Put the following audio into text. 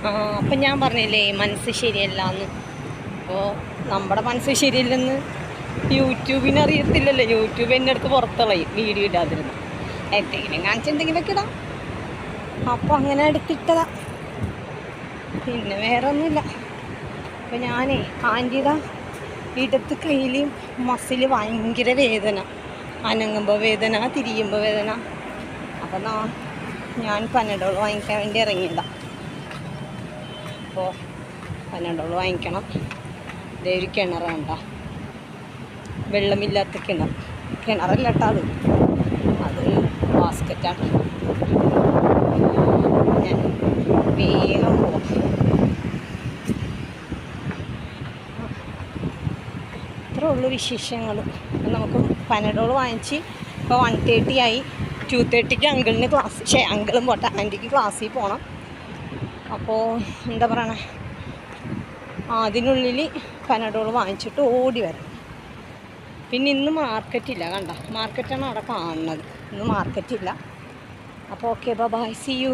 അപ്പം ഞാൻ പറഞ്ഞില്ലേ മനസ്സ് ശരിയല്ല എന്ന്. അപ്പോൾ നമ്മുടെ മനസ്സ് ശരിയല്ലെന്ന് യൂട്യൂബിന് അറിയത്തില്ലല്ലോ. യൂട്യൂബ് എൻ്റെ അടുത്ത് പുറത്തുകളയും വീഡിയോ ഇടാതിരുന്നു. എന്തെങ്കിലും കാണിച്ചെന്തെങ്കിലുമൊക്കെ ഇടാം. അപ്പോൾ അങ്ങനെ എടുത്തിട്ടതാ, പിന്നെ വേറെ ഒന്നുമില്ല. അപ്പോൾ ഞാനേ ആൻറ്റിയുടെ ഇടത്ത് കയ്യിൽ മസിൽ ഭയങ്കര വേദന, അനങ്ങുമ്പോൾ വേദന, തിരിയുമ്പോൾ വേദന. അപ്പം ഞാൻ പനഡോൾ വാങ്ങിക്കാൻ വേണ്ടി ഇറങ്ങിയതാണ്. അപ്പോൾ പനഡോൾ വാങ്ങിക്കണം. ഇതേ ഒരു കിണർ കണ്ട, വെള്ളമില്ലാത്ത കിണറല്ല കേട്ടോ, അത് ബാസ്ക്കറ്റാണ്. ഞാൻ വേഗം പോവാം. ഇത്രേ ഉള്ളൂ വിശേഷങ്ങൾ. അപ്പം നമുക്ക് പനഡോൾ വാങ്ങിച്ച് ഇപ്പോൾ 130 ആയി. 2:30ക്ക് അങ്കിളിന് അങ്കിളും പോട്ടെ, ആൻറ്റിക്ക് ക്ലാസ്സിൽ പോകണം. അപ്പോൾ എന്താ പറയണേ, അതിനുള്ളിൽ പനഡോൾ വാങ്ങിച്ചിട്ട് ഓടി വരാം. പിന്നെ ഇന്ന് മാർക്കറ്റില്ല, കണ്ട മാർക്കറ്റാണ് അവിടെ കാണുന്നത്. ഇന്ന് മാർക്കറ്റില്ല. അപ്പോൾ ഓക്കെ, ബൈ, സീ യു.